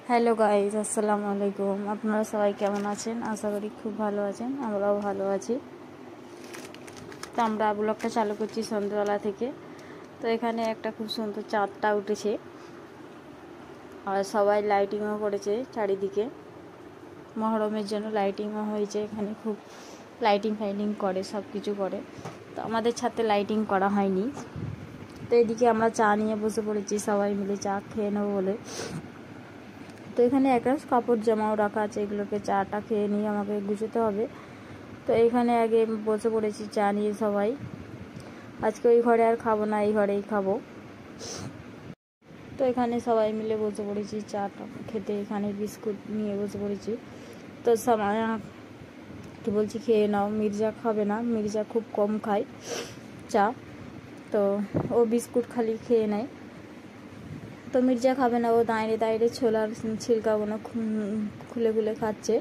Hello guys, আসসালামু আলাইকুম। আপনারা সবাই কেমন আছেন? আশা করি খুব ভালো আছেন, আমরাও ভালো আছি। তো আমরা ব্লগটা চালু করছি সন্ধ্যাবেলা থেকে। তো এখানে একটা খুব সুন্দর চাঁদটা উঠেছে আর সবাই লাইটিংও করেছে চারিদিকে। মহরমের জন্য লাইটিংও হয়েছে, এখানে খুব লাইটিং ফাইটিং করে, সব কিছু করে। তো আমাদের ছাদে লাইটিং করা হয়নি। তো এদিকে আমরা চা নিয়ে বসে পড়েছি, সবাই মিলে চা খেয়ে নেবো বলে। তো এখানে একটা কাপড় জামাও রাখা আছে, এগুলোকে চাটা খেয়ে নিয়ে আমাকে গুছোতে হবে। তো এইখানে আগে বসে পড়েছি চা নিয়ে সবাই। আজকে ওই ঘরে আর খাবো না, এই ঘরেই খাবো। তো এখানে সবাই মিলে বসে পড়েছি চাটা খেতে। এখানে বিস্কুট নিয়ে বসে পড়েছি। তো সামায়া কি বলছি, খেয়ে নাও। মির্জা খাবে না, মির্জা খুব কম খায় চা, তো ও বিস্কুট খালি খেয়ে নেয়। তো মির্জা খাবে না, ও দাঁড়িয়ে দাঁড়িয়ে ছোলার ছিলকাগুলো খুলে খুলে খাচ্ছে।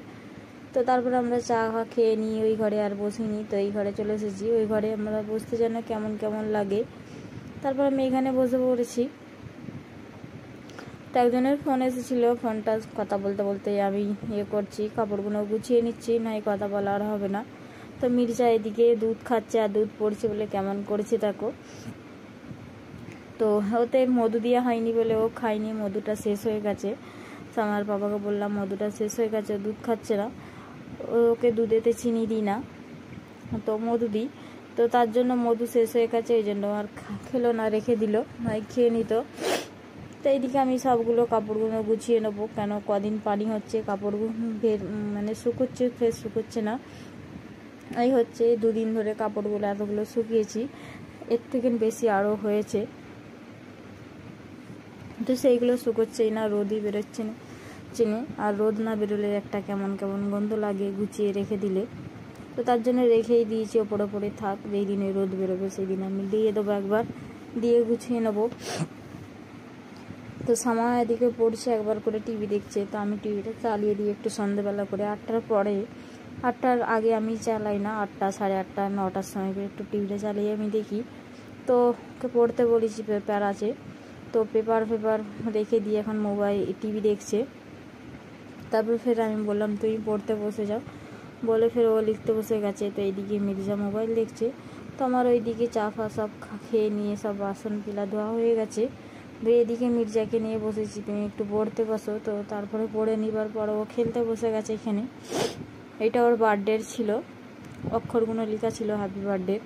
তো তারপর আমরা চা খেয়ে নিই, ওই ঘরে আর বসিনি। তো এই ঘরে চলে এসেছি। ওই ঘরে আমরা বসতে যেন কেমন কেমন লাগে। তারপর আমি এখানে বসে পড়েছি। তো একজনের ফোন এসেছিলো, ফোনটা কথা বলতে বলতে আমি করছি, কাপড়গুলো গুছিয়ে নিচ্ছি, না এই কথা বলা আর হবে না। তো মির্জা এদিকে দুধ খাচ্ছে আর দুধ পড়ছে বলে কেমন করেছে দেখো। তো ওতে মধু দেওয়া হয়নি বলে ও খায়নি, মধুটা শেষ হয়ে গেছে। আমার বাবাকে বললাম মধুটা শেষ হয়ে গেছে, দুধ খাচ্ছে না। ওকে দুধেতে চিনি দিই না, তো মধু দিই। তো তার জন্য মধু শেষ হয়ে গেছে, এই জন্য আর খেলো না, রেখে দিল, নয় খেয়ে নিত। তো এইদিকে আমি সবগুলো কাপড়গুলো গুছিয়ে নেবো, কেন কদিন পানি হচ্ছে, কাপড়গুলো মানে শুকোচ্ছে, ফ্রেশ শুকোচ্ছে না। এই হচ্ছে দুদিন ধরে কাপড়গুলো এতগুলো শুকিয়েছি, এর থেকে বেশি আরও হয়েছে। তো সেইগুলো শুকোচ্ছেই না, রোদই বেরোচ্ছে না চিনি, আর রোদ না বেরোলে একটা কেমন কেমন গন্ধ লাগে গুছিয়ে রেখে দিলে। তো তার জন্য রেখেই দিয়েছি, ওপরে ওপরে থাক, যেই দিনে রোদ বেরোবে সেই দিন আমি দিয়ে দেবো, একবার দিয়ে গুছিয়ে নেবো। তো সময় এদিকে পড়ছে, একবার করে টিভি দেখছে। তো আমি টিভিটা চালিয়ে দিই একটু সন্ধ্যেবেলা করে, 8টার পরে। 8টার আগে আমি চালাই না, 8টা, সাড়ে 8টা, 9টার সময় করে একটু টিভিটা চালিয়ে আমি দেখি। তো ওকে পড়তে বলেছি, পেপার আছে, তো পেপার রেখে দিয়ে এখন টিভি দেখছে। তারপর ফের আমি বললাম তুই পড়তে বসে যাও বলে ফের ও লিখতে বসে গেছে। তো এইদিকে মির্জা মোবাইল দেখছে। তো আমার ওইদিকে চা ফা সব খেয়ে নিয়ে সব বাসন পিলা ধোয়া হয়ে গেছে। ধুয়ে এদিকে মির্জাকে নিয়ে বসেছি, তুমি একটু পড়তে বসো। তো তারপরে পড়ে নিবার পর ও খেলতে বসে গেছে এখানে। এটা ওর বার্থডে ছিল, অক্ষরগুলো লেখা ছিল হ্যাপি বার্থডে।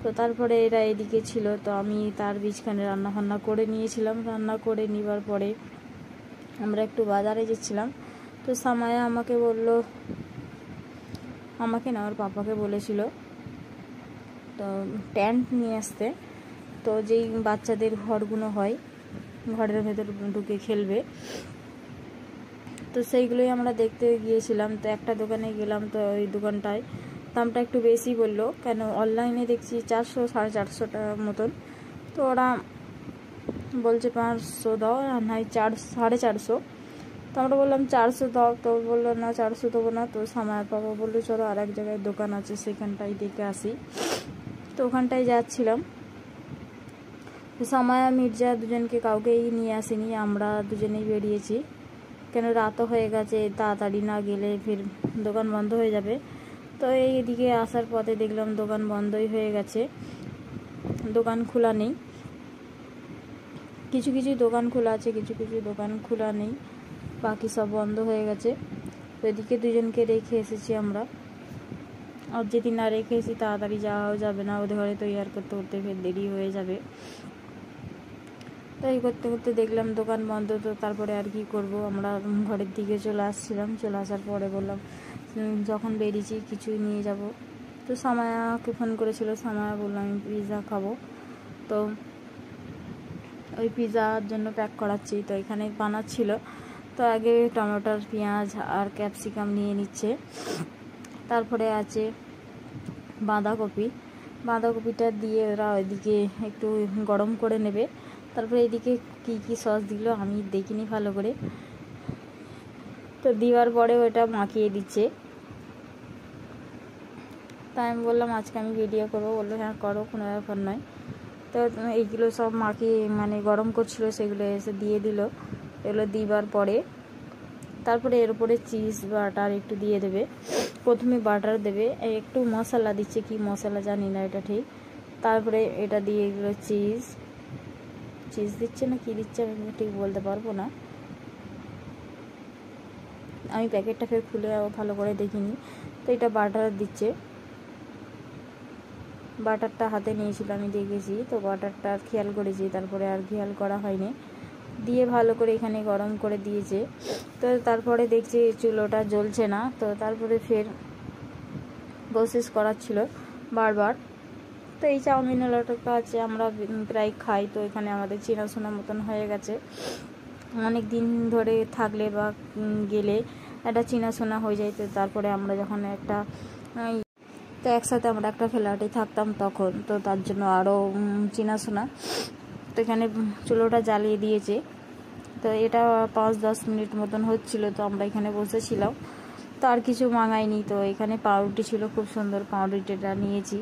তো তারপরে এরা এদিকে ছিল, তো আমি তার বীজখানে রান্না করে নিয়েছিলাম। রান্না করে নিবার পরে আমরা একটু বাজারে যাচ্ছিলাম। তো সামায়া আমাকে বলল, আমাকে না, ওর পাপাকে বলেছিল তো ট্যান্ট নিয়ে আসতে। তো যেই বাচ্চাদের ঘরগুলো হয়, ঘরের ভেতর ঢুকে খেলবে, তো সেইগুলোই আমরা দেখতে গিয়েছিলাম। তো একটা দোকানে গেলাম, তো ওই দোকানটায় দামটা একটু বেশি বললো, কেন অনলাইনে দেখছি 400 সাড়ে 400 টাকার মতন। তো ওরা বলছে 500 দাও, আর নাই 450। তো আমরা বললাম 400 দাও। তো বললো না 400 দেবো না। তো সামায়ের বাবা বললো চলো আর এক জায়গায় দোকান আছে, সেখানটাই দেখে আসি। তো ওখানটায় যাচ্ছিলাম। তো সামায়া মির্জা দুজনকে কাউকেই নিয়ে আসিনি, আমরা দুজনেই বেরিয়েছি, কেন রাতও হয়ে গেছে, তাড়াতাড়ি না গেলে ফির দোকান বন্ধ হয়ে যাবে। তো এইদিকে আসার পথে দেখলাম দোকান বন্ধই হয়ে গেছে, দোকান খোলা নেই। কিছু কিছু দোকান খোলা আছে, কিছু কিছু দোকান খোলা নেই, বাকি সব বন্ধ হয়ে গেছে। তো এদিকে দুজনকে রেখে এসেছি আমরা, আর যদি না রেখে এসি তাড়াতাড়ি যাওয়াও যাবে না, ওদের ঘরে তৈরি করতে করতে ফের দেরি হয়ে যাবে। তো এই করতে করতে দেখলাম দোকান বন্ধ। তো তারপরে আর কি করব, আমরা ঘরের দিকে চলে আসছিলাম। চলে আসার পরে বললাম যখন বেরিয়েছি কিছুই নিয়ে যাব। তো সামায়াকে ফোন করেছিল, সামায়া বললাম আমি পিৎজা খাবো। তো ওই পিৎজার জন্য প্যাক করাচ্ছি। তো এখানে বানাচ্ছিল। তো আগে টমেটোর, পেঁয়াজ আর ক্যাপসিকাম নিয়ে নিচ্ছে। তারপরে আছে বাঁধাকপিটা দিয়ে ওরা ওইদিকে একটু গরম করে নেবে। তারপরে এইদিকে কি সস দিল আমি দেখিনি ভালো করে। তো দেওয়ার পরে ওটা মাখিয়ে দিচ্ছে। তাই আমি বললাম আজকে আমি ভিডিও করবো, বললো হ্যাঁ করো, কোনো ব্যাপার নয়। তো এইগুলো সব মাখিয়ে মানে গরম করছিল, সেগুলো এসে দিয়ে দিল। এগুলো দিবার পরে তারপরে এর উপরে চিজ বাটার একটু দিয়ে দেবে। প্রথমে বাটার দেবে, একটু মশলা দিচ্ছে, কি মশলা জানি না এটা ঠিক। তারপরে এটা দিয়ে এগুলো চিজ দিচ্ছে না কি দিচ্ছে আমি ঠিক বলতে পারবো না, আমি প্যাকেটটা ফের খুলে ভালো করে দেখিনি। তো এটা বাটার দিচ্ছে, বাটারটা হাতে নিয়েছিল আমি দেখেছি, তো বাটারটা খেয়াল করেছি, তারপরে আর খেয়াল করা হয়নি। দিয়ে ভালো করে এখানে গরম করে দিয়েছে। তো তারপরে দেখছি চুলোটা জ্বলছে না, তো তারপরে ফের প্রসেস করাচ্ছিল বারবার। তো এই চাউমিনের কাছে আমরা প্রায় খাই, তো এখানে আমাদের চেনাশোনা মতন হয়ে গেছে। অনেক দিন ধরে থাকলে বা গেলে একটা চেনাশোনা হয়ে যায়। তো তারপরে আমরা যখন তো একসাথে আমরা একটা ফ্ল্যাটে থাকতাম তখন, তো তার জন্য আরও চেনাশোনা। তো এখানে চুলোটা জ্বালিয়ে দিয়েছে, তো এটা 5-10 মিনিট মতন হচ্ছিল। তো আমরা এখানে বসেছিলাম, তো আর কিছু মাঙাইনি। তো এখানে পাউরুটি ছিল, খুব সুন্দর পাউরুটিটা নিয়েছি।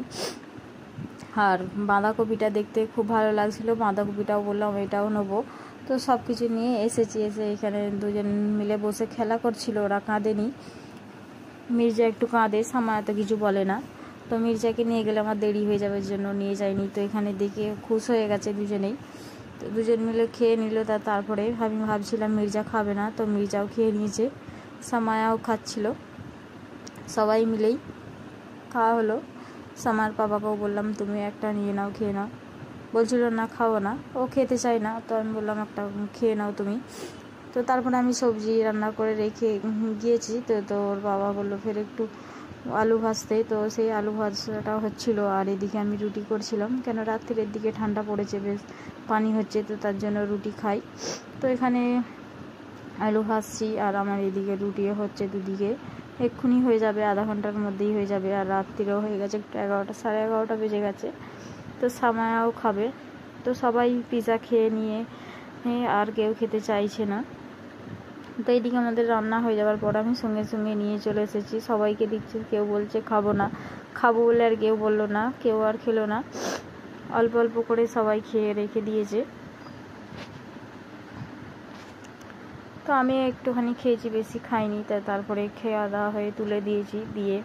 আর বাঁধাকপিটা দেখতে খুব ভালো লাগছিল, বাঁধাকপিটাও বললাম এটাও নেবো। তো সব কিছু নিয়ে এসে এখানে দুজন মিলে বসে খেলা করছিল, ওরা কাঁদেনি। মির্জা একটু কাঁদে, সামা এত কিছু বলে না। তো মির্জাকে নিয়ে গেলে আমার দেরি হয়ে যাবে, জন্য নিয়ে যাইনি। তো এখানে দেখে খুশ হয়ে গেছে দুজনেই, তো দুজন মিলে খেয়ে নিল। তারপরে আমি ভাবছিলাম মির্জা খাবে না, তো মির্জাও খেয়ে নিয়েছে, সামায়াও খাচ্ছিল, সবাই মিলেই খাওয়া হলো। সামার বাবাকেও বললাম তুমি একটা নিয়ে নাও, খেয়ে নাও। বলছিল না খাবো না, ও খেতে চায় না। তো আমি বললাম একটা খেয়ে নাও তুমি। তো তারপরে আমি সবজি রান্না করে রেখে গিয়েছি। তো ওর বাবা বললো ফের একটু আলু ভাজতে, তো সেই আলু ভাজাটা হচ্ছিল। আর এদিকে আমি রুটি করছিলাম, কেন রাত্রির দিকে ঠান্ডা পড়েছে, বেশ পানি হচ্ছে, তো তার জন্য রুটি খাই। তো এখানে আলু ভাজছি আর আমার এদিকে রুটিও হচ্ছে দুদিকে। এক্ষুনি হয়ে যাবে, আধা ঘন্টার মধ্যেই হয়ে যাবে। আর রাত্রিও হয়ে গেছে, একটু 11টা 11:30 বেজে গেছে। তো সামায়াও খাবে। তো সবাই পিৎজা খেয়ে নিয়ে আর কেউ খেতে চাইছে না। তো এইদিকে আমাদের রান্না হয়ে যাওয়ার পর আমি সঙ্গে সঙ্গে নিয়ে চলে এসেছি, সবাইকে দিচ্ছি। কেউ বলছে খাবো না, খাবো বলে আর কেউ বললো না, কেউ আর খেলো না। অল্প অল্প করে সবাই খেয়ে রেখে দিয়েছে। তো আমি একটুখানি খেয়েছি, বেশি খাইনি। তারপরে খাওয়া দাওয়া হয়ে তুলে দিয়েছি, দিয়ে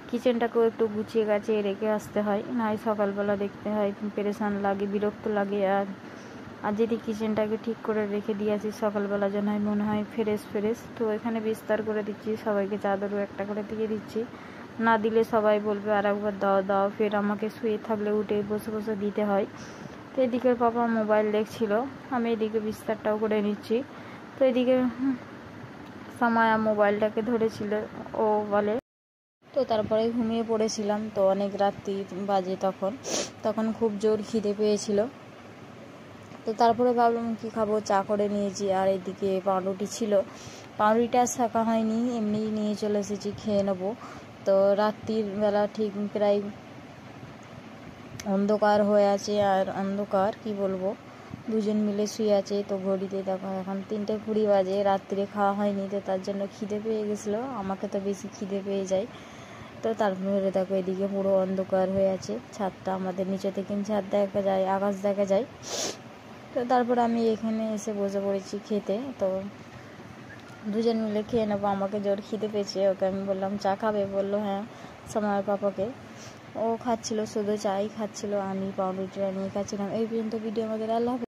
কিচেনটাকেও একটু গুছিয়ে গাছিয়ে রেখে আসতে হয়, না হয় সকালবেলা দেখতে হয় পেরেশান লাগে, বিরক্ত লাগে। আর যদি কিচেনটাকে ঠিক করে রেখে দিয়ে আসি সকালবেলা, যেন হয় মনে হয় ফ্রেশ। তো এখানে বিস্তার করে দিচ্ছি, সবাইকে চাদরও একটা করে দিয়ে দিচ্ছি। না দিলে সবাই বলবে আর একবার দাও, ফের আমাকে শুয়ে থাকলে উঠে বসে বসে দিতে হয়। তো এদিকে পাপা মোবাইল দেখছিল, আমি এদিকে বিস্তারটাও করে নিচ্ছি। তো এদিকে সামায়া মোবাইলটাকে ধরেছিল, ও বলে। তো তারপরে ঘুমিয়ে পড়েছিলাম। তো অনেক রাত্রি বাজে, তখন খুব জোর খিদে পেয়েছিল। তো তারপরে ভাবলাম কি খাবো, চা করে নিয়েছি। আর এদিকে পাউরুটি ছিল, পাউরুটিটা শাঁকা হয়নি, এমনি নিয়ে চলে এসেছি, খেয়ে নেবো। তো রাত্রির বেলা ঠিক প্রায় অন্ধকার হয়ে আছে, আর অন্ধকার কি বলবো, দুজন মিলে শুয়ে আছে। তো ঘড়িতে দেখো এখন 3:20 বাজে, রাত্রে খাওয়া হয়নি, তো তার জন্য খিদে পেয়ে গেছিলো। আমাকে তো বেশি খিদে পেয়ে যায়। তো তারপরে দেখো এদিকে পুরো অন্ধকার হয়ে আছে, ছাদটা আমাদের নিচে থেকে ছাদ দেখা যায়, আকাশ দেখা যায়। তো তারপর আমি এখানে এসে বসে পড়েছি খেতে। তো দুজন মিলে খেয়ে নেবো, আমাকে জোর খিদে পেয়েছে। ওকে আমি বললাম চা খাবে, বললো হ্যাঁ, সময়ের পাপাকে। ও খাচ্ছিল, শুধু চাই খাচ্ছিল, আমি পাউরুটিটা নিয়ে খাচ্ছিলাম। এই পর্যন্ত ভিডিও আমাদের, আল্লাহ।